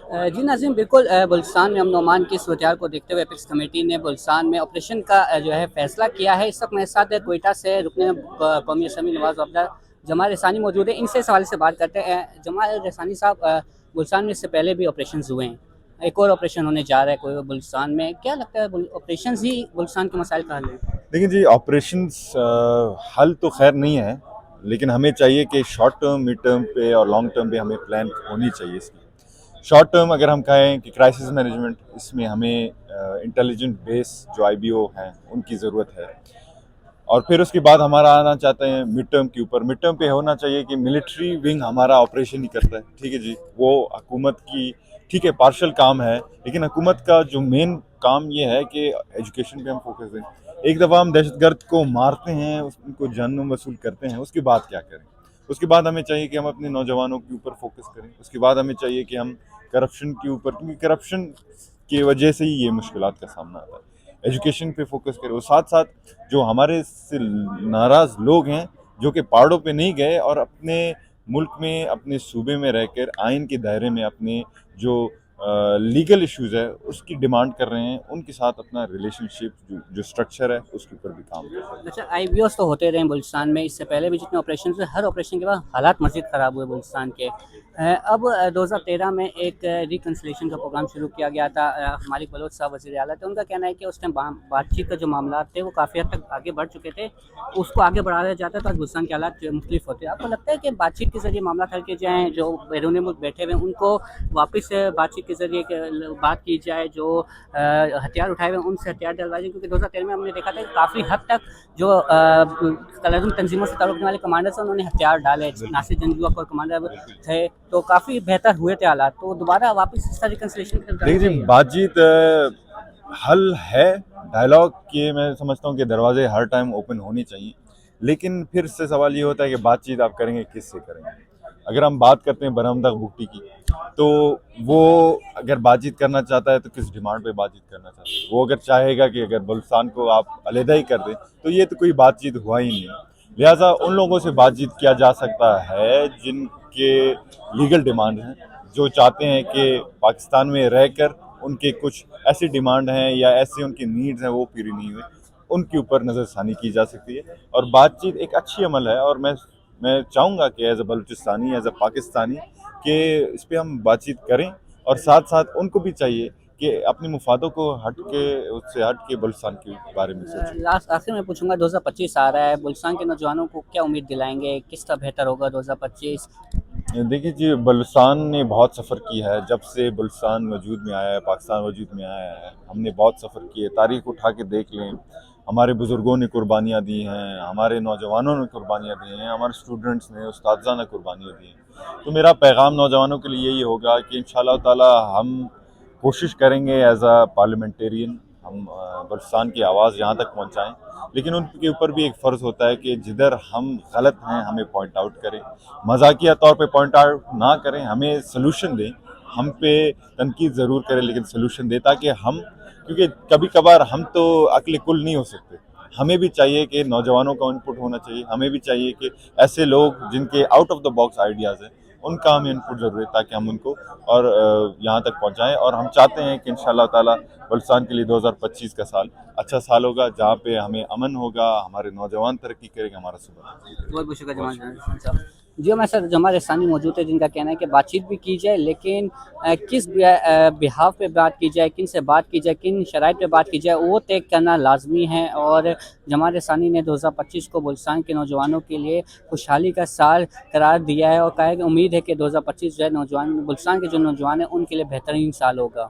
जी नाज़रीन, बिल्कुल बलूचिस्तान में अमन و अमान की सूरत को देखते हुए एपेक्स कमेटी ने बलूचिस्तान में ऑपरेशन का जो है फैसला किया है। इस वक्त मेरे साथ कोयटा से रुकने कौमी असम्बली नवाज़ अब्दा जमाल रसानी मौजूद है। इनसे सवाल से बात करते हैं। जमाल रसानी साहब, बलूचिस्तान में इससे पहले भी ऑपरेशन हुए हैं, एक और ऑपरेशन होने जा रहा है कोई बलूचिस्तान में, क्या लगता है ऑपरेशन ही बलूचिस्तान के मसाइल का हल है? देखिए जी, ऑपरेशंस हल तो खैर नहीं है, लेकिन हमें चाहिए कि शॉर्ट टर्म, मिड टर्म पे और लॉन्ग टर्म पे हमें प्लान होनी चाहिए इसकी। शॉर्ट टर्म अगर हम कहें कि क्राइसिस मैनेजमेंट, इसमें हमें इंटेलिजेंट बेस जो आईबीओ हैं उनकी ज़रूरत है। और फिर उसके बाद हमारा आना चाहते हैं मिड टर्म के ऊपर। मिड टर्म पे होना चाहिए कि मिलिट्री विंग हमारा ऑपरेशन ही करता है, ठीक है जी। वो हुकूमत की, ठीक है, पार्शल काम है, लेकिन हुकूमत का जो मेन काम ये है कि एजुकेशन पे हम फोकस दें। एक दफ़ा हम दहशतगर्द को मारते हैं, उनको जानम वसूल करते हैं, उसके बाद क्या करें? उसके बाद हमें चाहिए कि हम अपने नौजवानों के ऊपर फोकस करें। उसके बाद हमें चाहिए कि हम करप्शन के ऊपर, क्योंकि करप्शन की वजह से ही ये मुश्किलात का सामना आता है। एजुकेशन पे फोकस करें। और साथ साथ जो हमारे से नाराज़ लोग हैं, जो कि पहाड़ों पे नहीं गए और अपने मुल्क में, अपने सूबे में रहकर आइन के दायरे में अपने जो लीगल इश्यूज़ है उसकी डिमांड कर रहे हैं, उनके साथ अपना रिलेशनशिप जो स्ट्रक्चर है उसके ऊपर भी काम कर रहे हैं। अच्छा, आईबीओस तो होते रहे बलूचिस्तान में, इससे पहले भी जितने ऑपरेशन हुए, हर ऑपरेशन के बाद हालात मज़ीद ख़राब हुए बलूचिस्तान के। अब 2013 में एक रिकन्सिलेशन का प्रोग्राम शुरू किया गया था। मालिक बलोच साहब वज़ीर आला थे, उनका कहना है कि उस टाइम बातचीत का जो मामला थे वो काफ़ी हद तक आगे बढ़ चुके थे, उसको आगे बढ़ाया जाता तो आज बलूचिस्तान के हालात मुख्तलिफ होते। आपको लगता है कि बातचीत के ज़रिए मामला हल किए जाएँ, जो बैरून मुल्क बैठे हुए हैं उनको वापस बातचीत के ज़रिए बात की जाए, जो हथियार उठाए हुए हैं उनसे हथियार डलवाए जाए? क्योंकि 2013 में हमने देखा था कि काफ़ी हद तक जो कलरदम तंजीमों से ताल्लुक़ रखने वाले कमांडर्स हैं उन्होंने हथियार डाले। नासिर जंगजुआ और कमांडर थे, तो काफ़ी बेहतर हुए थे हालात। तो दोबारा वापस इस तरह रिकन्सिलेशन की तरफ जाना देखिए जी, चाहिए? बातचीत हल है। डायलॉग के मैं समझता हूँ कि दरवाजे हर टाइम ओपन होने चाहिए, लेकिन फिर से सवाल ये होता है कि बातचीत आप करेंगे किससे करेंगे। अगर हम बात करते हैं बरहमदा भुट्टी की, तो वो अगर बातचीत करना चाहता है तो किस डिमांड पे बातचीत करना चाहता है? वो अगर चाहेगा कि अगर बलूचिस्तान को आप अलहदा ही कर दें, तो ये तो कोई बातचीत हुआ ही नहीं। लिहाजा उन लोगों से बातचीत किया जा सकता है जिनके लीगल डिमांड हैं, जो चाहते हैं कि पाकिस्तान में रहकर उनके कुछ ऐसी डिमांड हैं या ऐसे उनकी नीड्स हैं वो पूरी नहीं हुई, उनके ऊपर नज़रसानी की जा सकती है। और बातचीत एक अच्छी अमल है, और मैं चाहूँगा कि as a Balochistani, as a Pakistani, कि इस पर हम बातचीत करें। और साथ साथ उनको भी चाहिए कि अपने मुफादों को उससे हट के बलूचिस्तान के बारे में सोचें। लास्ट आखिर में पूछूंगा, 2025 आ रहा है, बलूचिस्तान के नौजवानों को क्या उम्मीद दिलाएंगे, किस तरह बेहतर होगा 2025? देखिए जी, बलूचिस्तान ने बहुत सफ़र किया है। जब से बलूचिस्तान वजूद में आया है, पाकिस्तान वजूद में आया है, हमने बहुत सफ़र किए। तारीख़ उठा के देख लें, हमारे बुज़ुर्गों ने कुर्बानियाँ दी हैं, हमारे नौजवानों ने कुर्बानियाँ दी हैं, हमारे स्टूडेंट्स ने, उस्ताज़ा ने कुर्बानियाँ दी हैं। तो मेरा पैगाम नौजवानों के लिए यही होगा कि इंशाअल्लाह ताला हम कोशिश करेंगे एज आ पार्लियामेंटेरियन, हम बलूचिस्तान की आवाज़ यहाँ तक पहुँचाएँ। लेकिन उनके ऊपर भी एक फ़र्ज़ होता है कि जिधर हम गलत हैं हमें पॉइंट आउट करें, मजाकिया तौर पे पॉइंट आउट ना करें, हमें सलूशन दें। हम पे तनकीद ज़रूर करें, लेकिन सलूशन दें, ताकि हम, क्योंकि कभी कभार हम तो अक्ल कुल नहीं हो सकते। हमें भी चाहिए कि नौजवानों का इनपुट होना चाहिए। हमें भी चाहिए कि ऐसे लोग जिनके out of the box ideas हैं उनका हमें इनपुट ज़रूर है, ताकि हम उनको और यहाँ तक पहुँचाएँ। और हम चाहते हैं कि इंशाअल्लाह ताला बलूचिस्तान के लिए 2025 का साल अच्छा साल होगा, जहाँ पे हमें अमन होगा, हमारे नौजवान तरक्की करेंगे, हमारा सुबह। बहुत बहुत शुक्रिया बहुत जमाल शुक्रिया। साहब। जी, हमारे साथ जमाल रसानी मौजूद है, जिनका कहना है कि बातचीत भी की जाए, लेकिन किस बिहाफ पे बात की जाए, किन से बात की जाए, किन शराइत पे बात की जाए, वो तय करना लाजमी है। और जमाल रसानी ने 2025 को बलूचिस्तान के नौजवानों के लिए खुशहाली का साल करार दिया है और कहा है कि उम्मीद है कि 2025 जो है नौजवान बलूचिस्तान के जो नौजवान हैं उनके लिए बेहतरीन साल होगा।